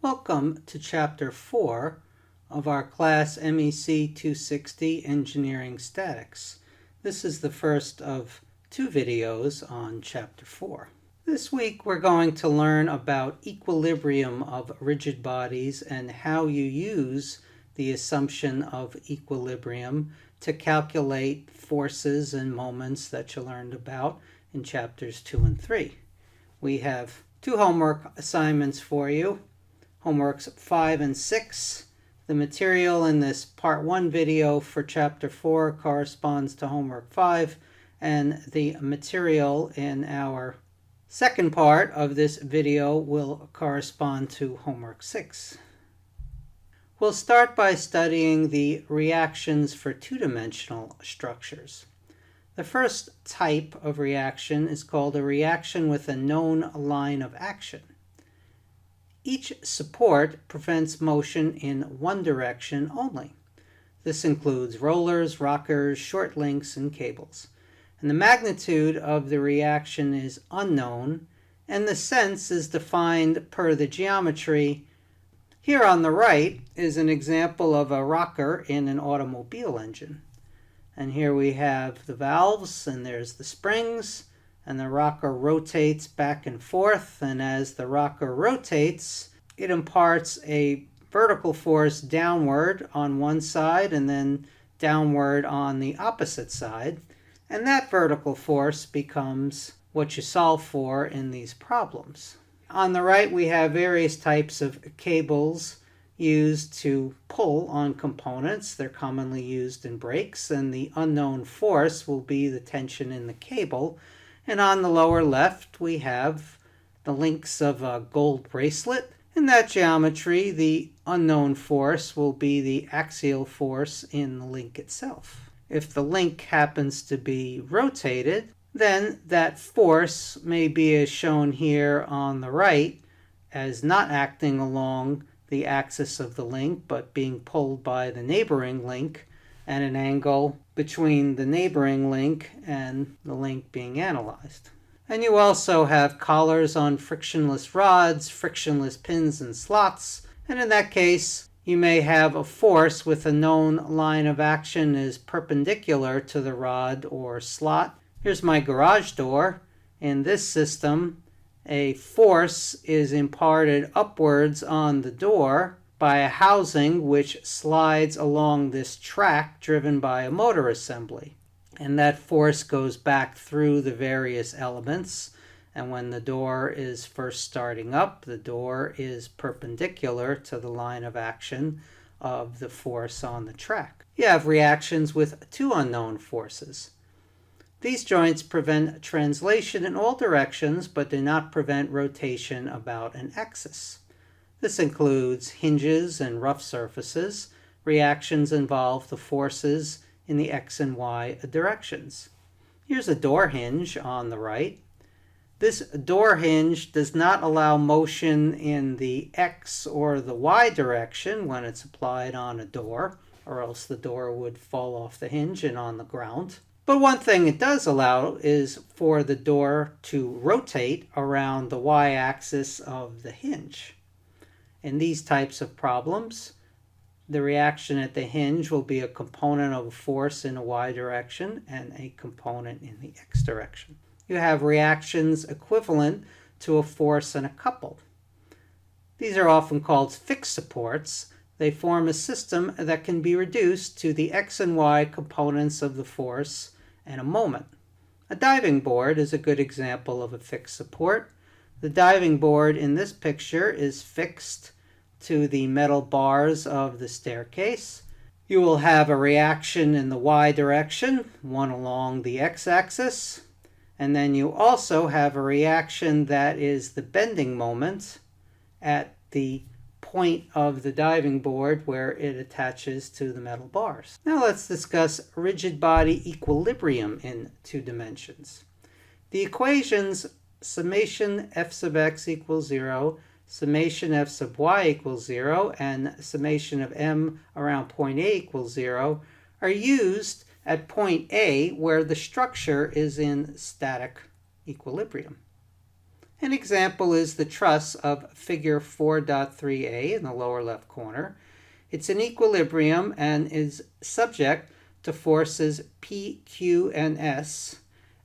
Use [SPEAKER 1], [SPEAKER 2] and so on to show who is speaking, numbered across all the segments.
[SPEAKER 1] Welcome to Chapter 4 of our class MEC260 Engineering Statics. This is the first of two videos on Chapter 4. This week we're going to learn about equilibrium of rigid bodies and how you use the assumption of equilibrium to calculate forces and moments that you learned about in Chapters 2 and 3. We have two homework assignments for you. Homeworks 5 and 6. The material in this Part 1 video for Chapter 4 corresponds to Homework 5, and the material in our second part of this video will correspond to Homework 6. We'll start by studying the reactions for two-dimensional structures. The first type of reaction is called a reaction with a known line of action. Each support prevents motion in one direction only. This includes rollers, rockers, short links, and cables. And the magnitude of the reaction is unknown, and the sense is defined per the geometry. Here on the right is an example of a rocker in an automobile engine. And here we have the valves, and there's the springs, and the rocker rotates back and forth, and as the rocker rotates, it imparts a vertical force downward on one side and then downward on the opposite side, and that vertical force becomes what you solve for in these problems. On the right we have various types of cables used to pull on components. They're commonly used in brakes, and the unknown force will be the tension in the cable. And on the lower left, we have the links of a gold bracelet. In that geometry, the unknown force will be the axial force in the link itself. If the link happens to be rotated, then that force may be as shown here on the right as not acting along the axis of the link, but being pulled by the neighboring link at an angle between the neighboring link and the link being analyzed. And you also have collars on frictionless rods, frictionless pins and slots, and in that case you may have a force with a known line of action is perpendicular to the rod or slot. Here's my garage door. In this system, a force is imparted upwards on the door by a housing which slides along this track driven by a motor assembly. And that force goes back through the various elements. And when the door is first starting up, the door is perpendicular to the line of action of the force on the track. You have reactions with two unknown forces. These joints prevent translation in all directions, but do not prevent rotation about an axis. This includes hinges and rough surfaces. Reactions involve the forces in the x and y directions. Here's a door hinge on the right. This door hinge does not allow motion in the x or the y direction when it's applied on a door, or else the door would fall off the hinge and on the ground. But one thing it does allow is for the door to rotate around the y-axis of the hinge. In these types of problems, the reaction at the hinge will be a component of a force in a y direction and a component in the x direction. You have reactions equivalent to a force and a couple. These are often called fixed supports. They form a system that can be reduced to the x and y components of the force and a moment. A diving board is a good example of a fixed support. The diving board in this picture is fixed to the metal bars of the staircase. You will have a reaction in the y direction, one along the x-axis, and then you also have a reaction that is the bending moment at the point of the diving board where it attaches to the metal bars. Now let's discuss rigid body equilibrium in two dimensions. The equations summation f sub x equals 0, summation f sub y equals 0, and summation of m around point A equals 0 are used at point A where the structure is in static equilibrium. An example is the truss of figure 4.3a in the lower left corner. It's in equilibrium and is subject to forces P, Q, and S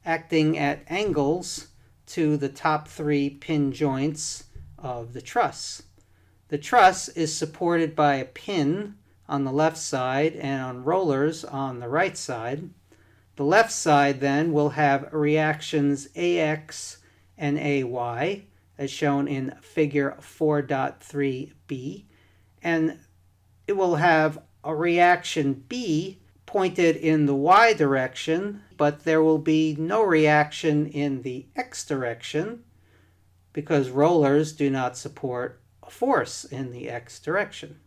[SPEAKER 1] acting at angles to the top three pin joints of the truss. The truss is supported by a pin on the left side and on rollers on the right side. The left side then will have reactions AX and AY as shown in figure 4.3b, and it will have a reaction B pointed in the Y direction, but there will be no reaction in the X direction because rollers do not support a force in the X direction.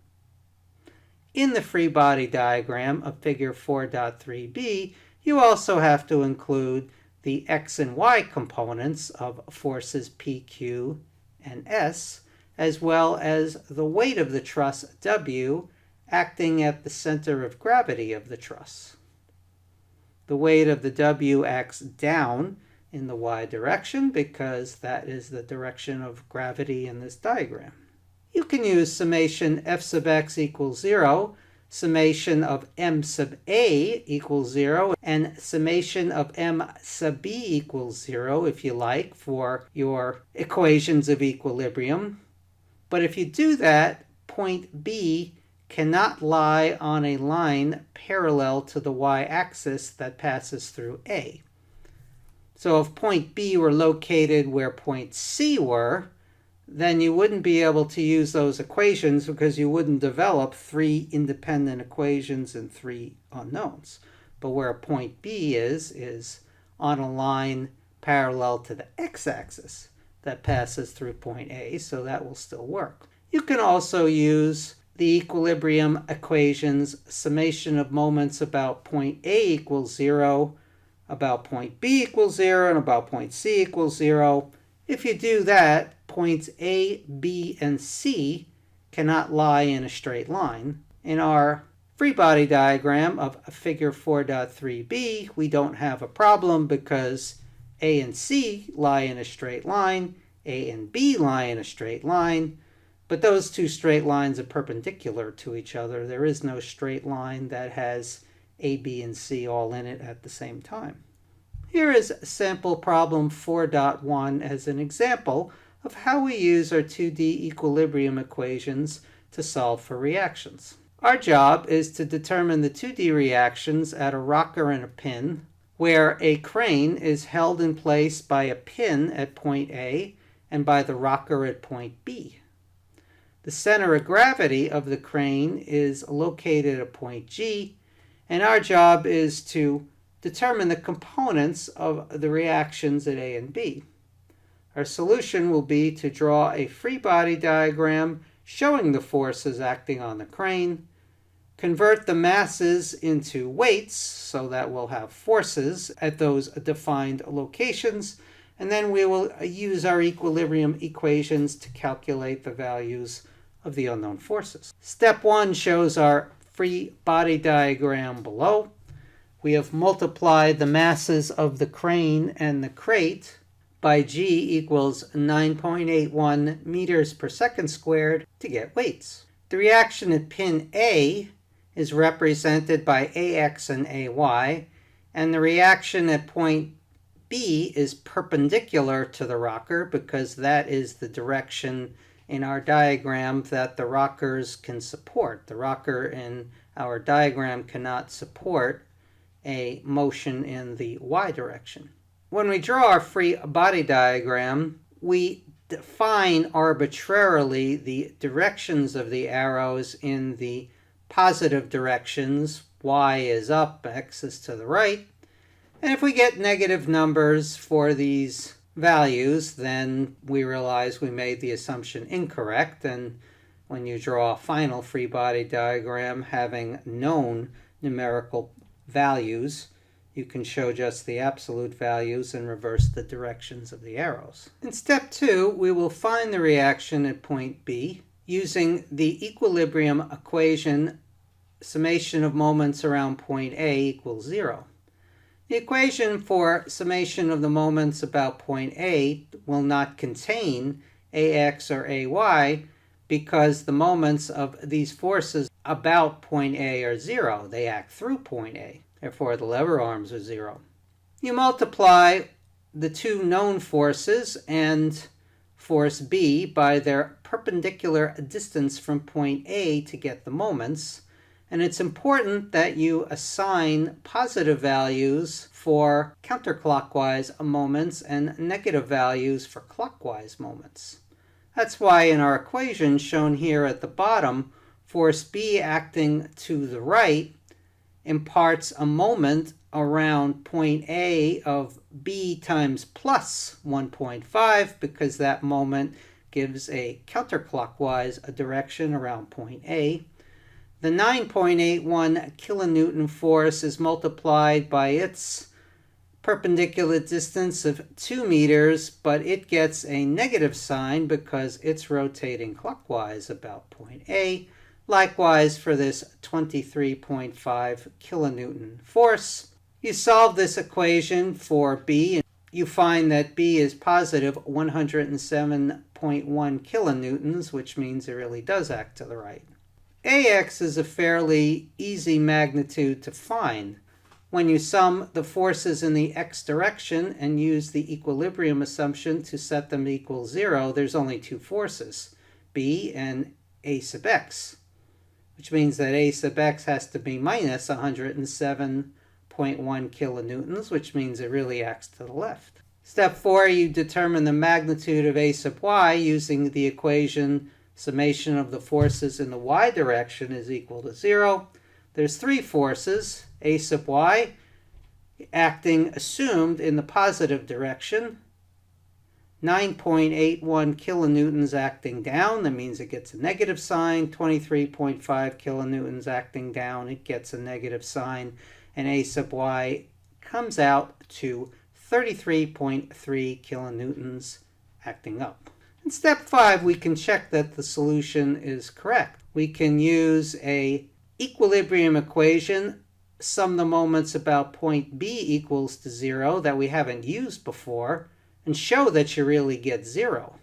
[SPEAKER 1] In the free body diagram of figure 4.3b, you also have to include the X and Y components of forces P, Q, and S, as well as the weight of the truss W acting at the center of gravity of the truss. The weight of the W acts down in the Y direction because that is the direction of gravity in this diagram. You can use summation F sub x equals 0, summation of M sub A equals 0, and summation of M sub B equals 0 if you like for your equations of equilibrium. But if you do that, point B cannot lie on a line parallel to the y-axis that passes through A. So if point B were located where point C were, then you wouldn't be able to use those equations because you wouldn't develop three independent equations and three unknowns. But where point B is on a line parallel to the x-axis that passes through point A, so that will still work. You can also use the equilibrium equations summation of moments about point A equals 0, about point B equals 0, and about point C equals 0. If you do that, points A, B, and C cannot lie in a straight line. In our free body diagram of figure 4.3b, we don't have a problem because A and C lie in a straight line, A and B lie in a straight line, but those two straight lines are perpendicular to each other. There is no straight line that has A, B, and C all in it at the same time. Here is sample problem 4.1 as an example of how we use our 2D equilibrium equations to solve for reactions. Our job is to determine the 2D reactions at a rocker and a pin, where a crane is held in place by a pin at point A and by the rocker at point B. The center of gravity of the crane is located at point G, and our job is to determine the components of the reactions at A and B. Our solution will be to draw a free body diagram showing the forces acting on the crane, convert the masses into weights so that we'll have forces at those defined locations, and then we will use our equilibrium equations to calculate the values of the unknown forces. Step 1 shows our free body diagram below. We have multiplied the masses of the crane and the crate by G equals 9.81 meters per second squared to get weights. The reaction at pin A is represented by AX and AY, and the reaction at point B is perpendicular to the rocker because that is the direction in our diagram that the rockers can support. The rocker in our diagram cannot support a motion in the y direction. When we draw our free body diagram, we define arbitrarily the directions of the arrows in the positive directions. Y is up, X is to the right. And if we get negative numbers for these values, then we realize we made the assumption incorrect. And when you draw a final free body diagram having known numerical values, you can show just the absolute values and reverse the directions of the arrows. In step 2, we will find the reaction at point B using the equilibrium equation summation of moments around point A equals 0. The equation for summation of the moments about point A will not contain AX or AY because the moments of these forces about point A are zero. They act through point A. Therefore, the lever arms are zero. You multiply the two known forces and force B by their perpendicular distance from point A to get the moments. And it's important that you assign positive values for counterclockwise moments and negative values for clockwise moments. That's why in our equation shown here at the bottom, force B acting to the right imparts a moment around point A of B times plus 1.5 because that moment gives a counterclockwise direction around point A. The 9.81 kilonewton force is multiplied by its perpendicular distance of 2 meters, but it gets a negative sign because it's rotating clockwise about point A. Likewise for this 23.5 kilonewton force. You solve this equation for B, and you find that B is positive 107.1 kilonewtons, which means it really does act to the right. AX is a fairly easy magnitude to find. When you sum the forces in the x direction and use the equilibrium assumption to set them equal 0, there's only two forces, B and A sub x, which means that A sub x has to be minus 107.1 kilonewtons, which means it really acts to the left. Step 4, you determine the magnitude of A sub y using the equation summation of the forces in the y direction is equal to 0. There's three forces, A sub y acting assumed in the positive direction, 9.81 kilonewtons acting down, that means it gets a negative sign, 23.5 kilonewtons acting down, it gets a negative sign, and A sub y comes out to 33.3 kilonewtons acting up. In step 5, we can check that the solution is correct. We can use a equilibrium equation, sum the moments about point B equals to 0 that we haven't used before, and show that you really get 0.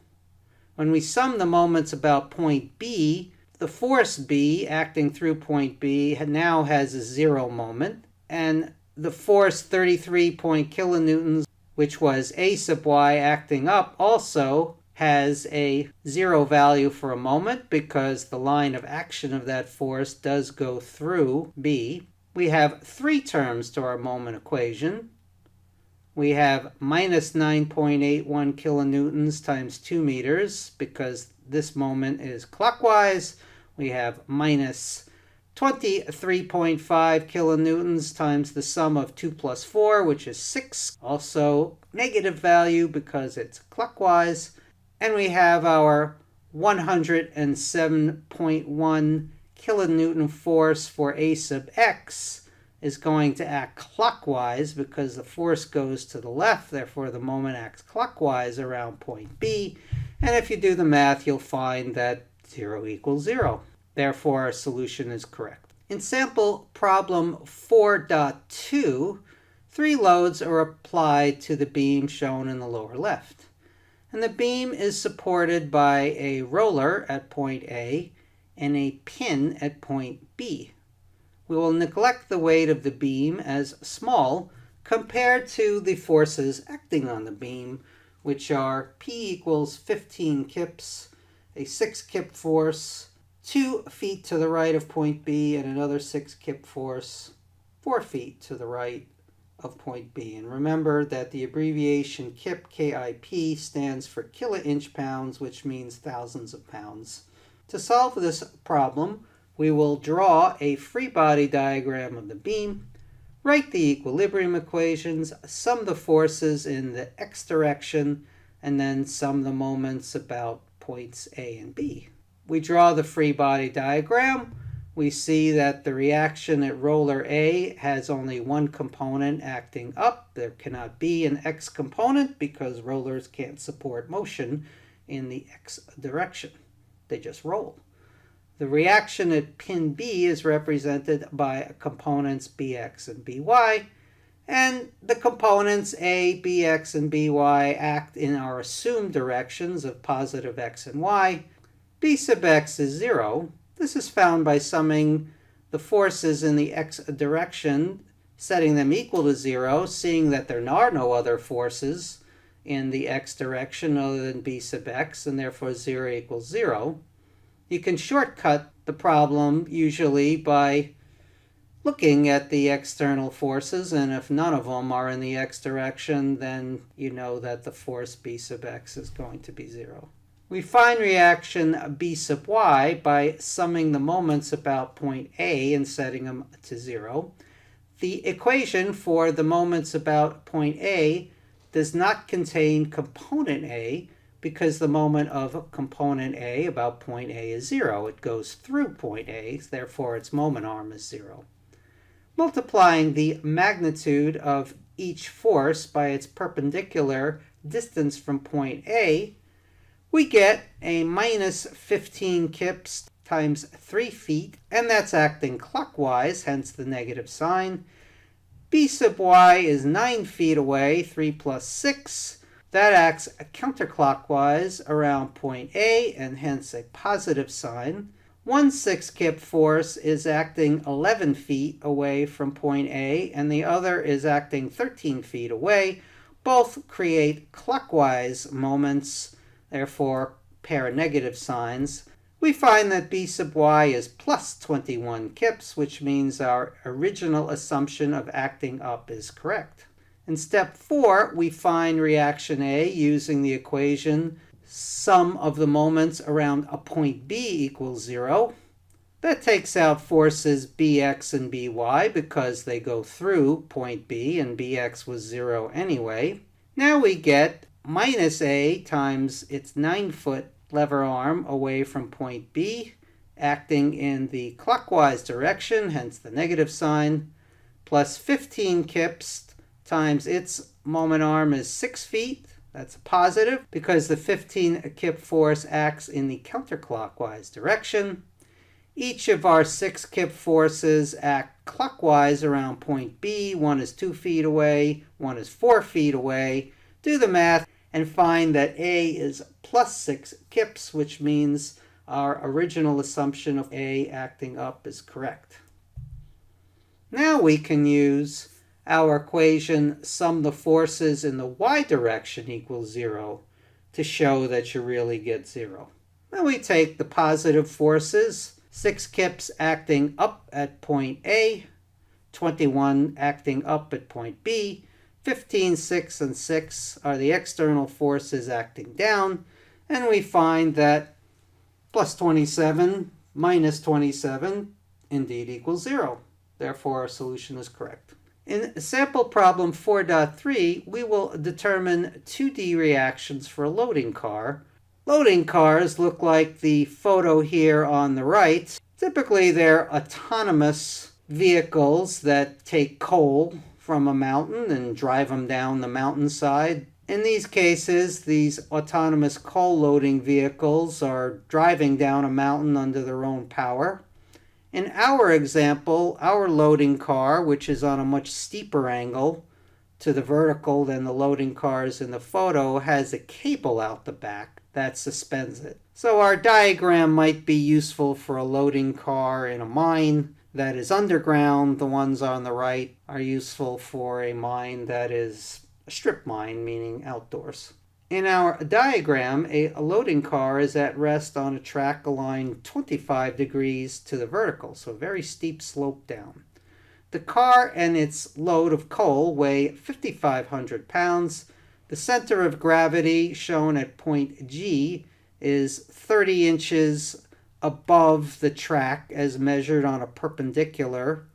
[SPEAKER 1] When we sum the moments about point B, the force B acting through point B now has a 0 moment, and the force 33 kilonewtons, which was A sub y acting up, also has a 0 value for a moment because the line of action of that force does go through B. We have three terms to our moment equation. We have minus 9.81 kilonewtons times 2 meters because this moment is clockwise. We have minus 23.5 kilonewtons times the sum of 2 plus 4, which is 6. Also negative value because it's clockwise. And we have our 107.1 kilonewton force for A sub x is going to act clockwise because the force goes to the left, therefore the moment acts clockwise around point B. And if you do the math, you'll find that 0 equals 0. Therefore, our solution is correct. In sample problem 4.2, 3 loads are applied to the beam shown in the lower left. And the beam is supported by a roller at point A and a pin at point B. We will neglect the weight of the beam as small compared to the forces acting on the beam, which are P equals 15 kips, a 6 kip force, 2 feet to the right of point B, and another 6 kip force 4 feet to the right of point B. And remember that the abbreviation KIP, K-I-P, stands for kiloinch pounds, which means thousands of pounds. To solve this problem, we will draw a free body diagram of the beam, write the equilibrium equations, sum the forces in the x direction, and then sum the moments about points A and B. We draw the free body diagram. We see that the reaction at roller A has only one component acting up. There cannot be an x component because rollers can't support motion in the x direction. They just roll. The reaction at pin B is represented by components Bx and By, And the components A, Bx, and By act in our assumed directions of positive x and y. B sub x is 0. This is found by summing the forces in the x direction, setting them equal to 0, seeing that there are no other forces in the x direction other than b sub x, and therefore 0 equals 0. You can shortcut the problem usually by looking at the external forces, and if none of them are in the x direction, then you know that the force b sub x is going to be 0. We find reaction b sub y by summing the moments about point A and setting them to 0. The equation for the moments about point A does not contain component A because the moment of component A about point A is 0. It goes through point A, therefore its moment arm is 0. Multiplying the magnitude of each force by its perpendicular distance from point A, we get a minus 15 kips times 3 feet, and that's acting clockwise, hence the negative sign. B sub y is 9 feet away, 3 plus 6. That acts counterclockwise around point A, and hence a positive sign. 1/6 kip force is acting 11 feet away from point A, and the other is acting 13 feet away. Both create clockwise moments, therefore pair of negative signs. We find that b sub y is plus 21 kips, which means our original assumption of acting up is correct. In step 4, we find reaction A using the equation sum of the moments around a point B equals 0. That takes out forces Bx and By because they go through point B, and Bx was 0 anyway. Now we get minus A times its 9-foot lever arm away from point B, acting in the clockwise direction, hence the negative sign, plus 15 kips times its moment arm is 6 feet. That's a positive because the 15 kip force acts in the counterclockwise direction. Each of our 6 kip forces act clockwise around point B. One is 2 feet away, one is 4 feet away. Do the math and find that A is plus 6 kips, which means our original assumption of A acting up is correct. Now we can use our equation sum the forces in the y direction equals 0 to show that you really get 0. Then we take the positive forces, 6 kips acting up at point A, 21 acting up at point B, 15, 6, and 6 are the external forces acting down, and we find that plus 27 minus 27 indeed equals 0. Therefore, our solution is correct. In sample problem 4.3, we will determine 2D reactions for a loading car. Loading cars look like the photo here on the right. Typically, they're autonomous vehicles that take coal from a mountain and drive them down the mountainside. In these cases, these autonomous coal loading vehicles are driving down a mountain under their own power. In our example, our loading car, which is on a much steeper angle to the vertical than the loading cars in the photo, has a cable out the back that suspends it. So our diagram might be useful for a loading car in a mine that is underground. The ones on the right are useful for a mine that is a strip mine, meaning outdoors. In our diagram, a loading car is at rest on a track aligned 25 degrees to the vertical, so a very steep slope down. The car and its load of coal weigh 5,500 pounds. The center of gravity, shown at point G, is 30 inches above the track as measured on a perpendicular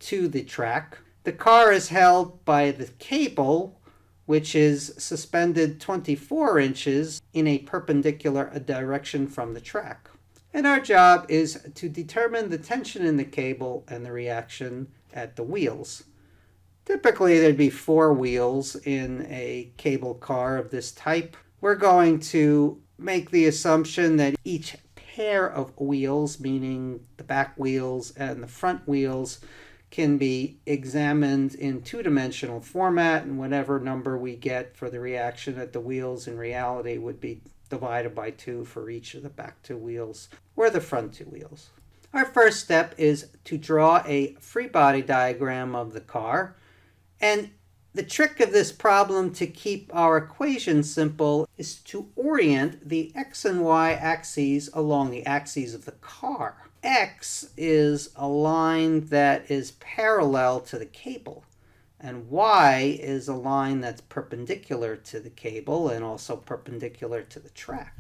[SPEAKER 1] to the track. The car is held by the cable, which is suspended 24 inches in a perpendicular direction from the track. And our job is to determine the tension in the cable and the reaction at the wheels. Typically, there'd be 4 wheels in a cable car of this type. We're going to make the assumption that each pair of wheels, meaning the back wheels and the front wheels, can be examined in two-dimensional format, and whatever number we get for the reaction at the wheels in reality would be divided by 2 for each of the back 2 wheels or the front 2 wheels. Our first step is to draw a free body diagram of the car, and the trick of this problem to keep our equation simple is to orient the x and y axes along the axes of the car. X is a line that is parallel to the cable, and y is a line that's perpendicular to the cable and also perpendicular to the track.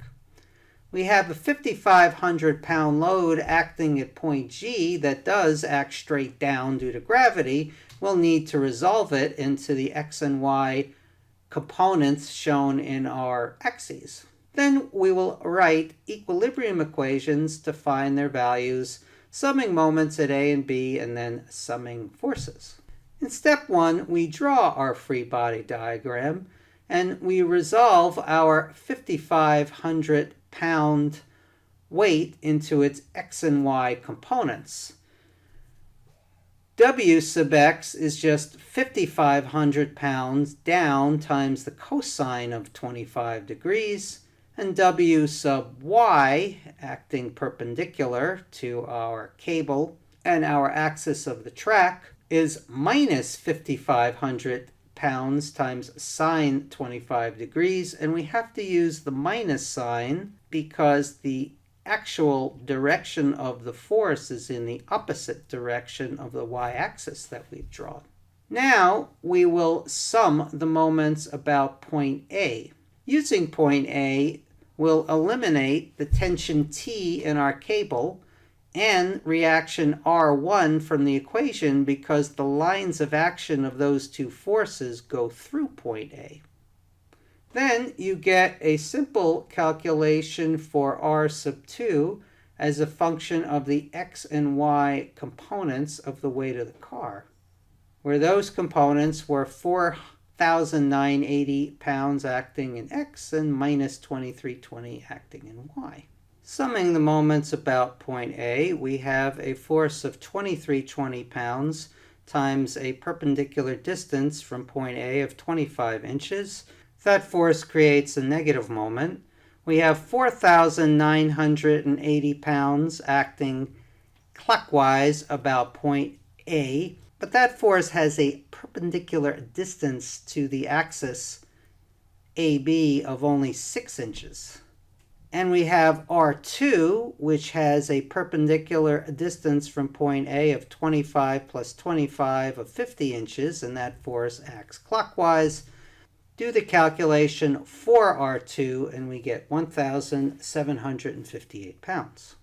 [SPEAKER 1] We have a 5,500-pound load acting at point G that does act straight down due to gravity. We'll need to resolve it into the x and y components shown in our axes. Then we will write equilibrium equations to find their values, summing moments at A and B, and then summing forces. In step 1, we draw our free body diagram, and we resolve our 5,500-pound weight into its x and y components. W sub x is just 5,500 pounds down times the cosine of 25 degrees, and W sub y, acting perpendicular to our cable and our axis of the track, is minus 5,500 pounds times sine 25 degrees, and we have to use the minus sign because the actual direction of the force is in the opposite direction of the y-axis that we've drawn. Now we will sum the moments about point A. Using point A, we'll eliminate the tension T in our cable and reaction R1 from the equation because the lines of action of those two forces go through point A. Then you get a simple calculation for R sub 2 as a function of the x and y components of the weight of the car, where those components were 4,980 pounds acting in x and minus 2,320 acting in y. Summing the moments about point A, we have a force of 2,320 pounds times a perpendicular distance from point A of 25 inches. That force creates a negative moment. We have 4,980 pounds acting clockwise about point A, but that force has a perpendicular distance to the axis AB of only 6 inches. And we have R2, which has a perpendicular distance from point A of 25 plus 25 of 50 inches, and that force acts clockwise. Do the calculation for R2, and we get 1,758 pounds.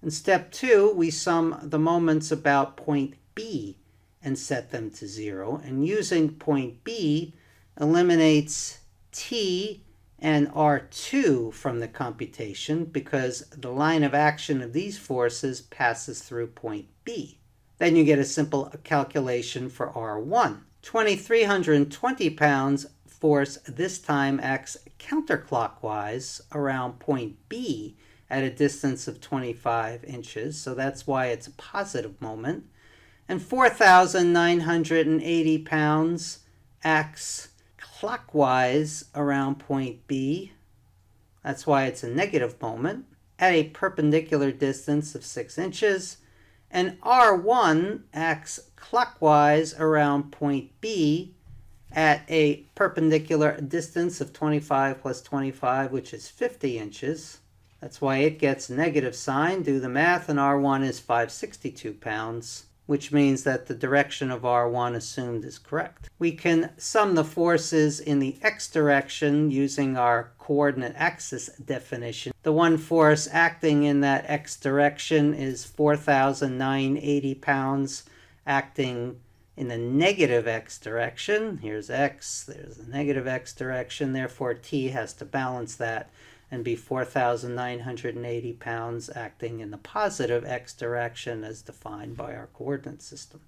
[SPEAKER 1] In step 2, we sum the moments about point B and set them to 0. And using point B eliminates T and R2 from the computation because the line of action of these forces passes through point B. Then you get a simple calculation for R1. 2,320 pounds force this time acts counterclockwise around point B at a distance of 25 inches, so that's why it's a positive moment. And 4,980 pounds acts clockwise around point B, that's why it's a negative moment, at a perpendicular distance of 6 inches. And R1 acts clockwise around point B at a perpendicular distance of 25 plus 25, which is 50 inches. That's why it gets a negative sign. Do the math, and R1 is 562 pounds, which means that the direction of R1 assumed is correct. We can sum the forces in the x direction using our coordinate axis definition. The one force acting in that x direction is 4,980 pounds acting in the negative x direction. Here's x, there's the negative x direction, therefore T has to balance that and be 4,980 pounds acting in the positive x direction as defined by our coordinate system.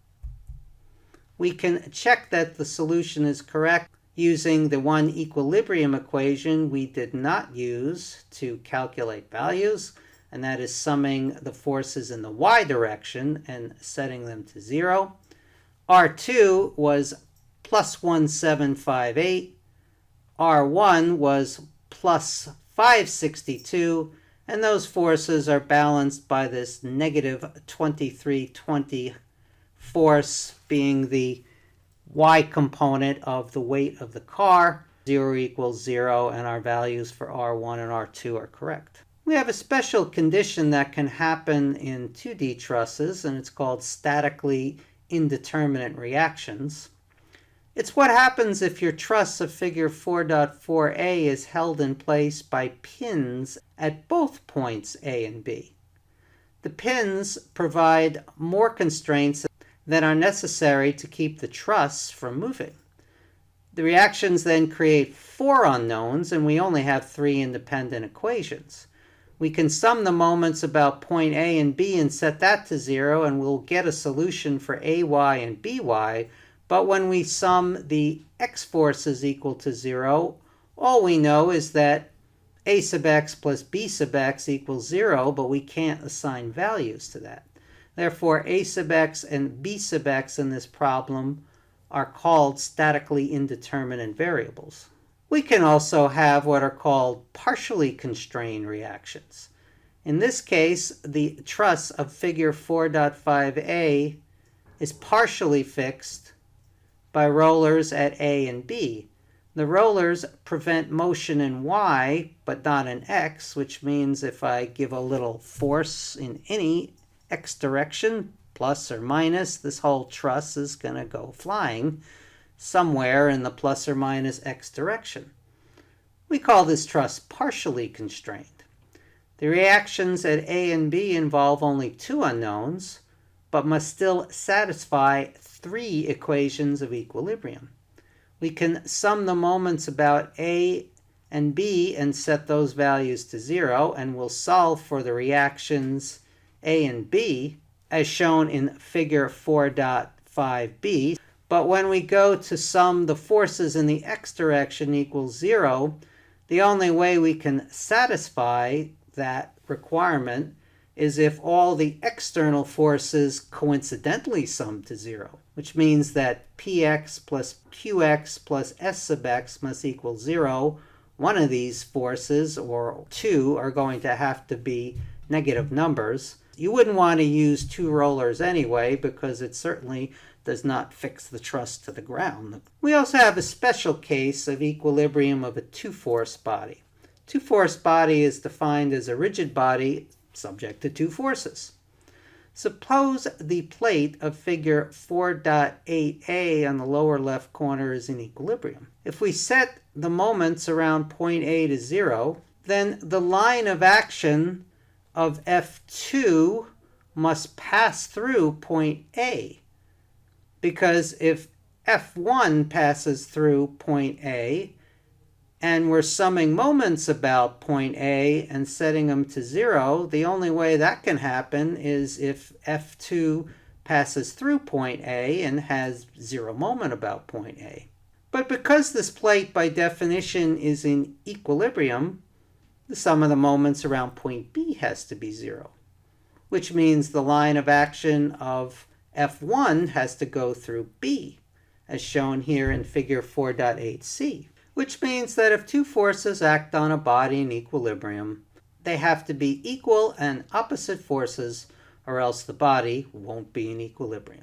[SPEAKER 1] We can check that the solution is correct using the one equilibrium equation we did not use to calculate values, and that is summing the forces in the y direction and setting them to 0. R2 was plus 1758. R1 was plus 562, and those forces are balanced by this negative 2320 force being the y component of the weight of the car. 0 equals 0, and our values for R1 and R2 are correct. We have a special condition that can happen in 2D trusses, and it's called statically indeterminate reactions. It's what happens if your truss of figure 4.4a is held in place by pins at both points A and B. The pins provide more constraints than are necessary to keep the truss from moving. The reactions then create 4 unknowns, and we only have 3 independent equations. We can sum the moments about point A and B and set that to 0, and we'll get a solution for AY and BY. But when we sum the x forces equal to 0, all we know is that A sub x plus B sub x equals 0, but we can't assign values to that. Therefore, A sub x and B sub x in this problem are called statically indeterminate variables. We can also have what are called partially constrained reactions. In this case, the truss of figure 4.5a is partially fixed by rollers at A and B. The rollers prevent motion in Y, but not in X, which means if I give a little force in any X direction, plus or minus, this whole truss is going to go flying somewhere in the plus or minus X direction. We call this truss partially constrained. The reactions at A and B involve only 2 unknowns, but must still satisfy 3 equations of equilibrium. We can sum the moments about A and B and set those values to 0, and we'll solve for the reactions A and B, as shown in figure 4.5b. But when we go to sum the forces in the x direction equals 0, the only way we can satisfy that requirement is if all the external forces coincidentally sum to 0, which means that px plus qx plus s sub x must equal 0. One of these forces, or 2, are going to have to be negative numbers. You wouldn't want to use 2 rollers anyway, because it certainly does not fix the truss to the ground. We also have a special case of equilibrium of a 2-force body. 2-force body is defined as a rigid body subject to 2 forces. Suppose the plate of figure 4.8a on the lower left corner is in equilibrium. If we set the moments around point A to 0, then the line of action of F2 must pass through point A, because if F1 passes through point A and we're summing moments about point A and setting them to 0, the only way that can happen is if F2 passes through point A and has 0 moment about point A. But because this plate by definition is in equilibrium, the sum of the moments around point B has to be 0, which means the line of action of F1 has to go through B, as shown here in figure 4.8c, which means that if 2 forces act on a body in equilibrium, they have to be equal and opposite forces, or else the body won't be in equilibrium.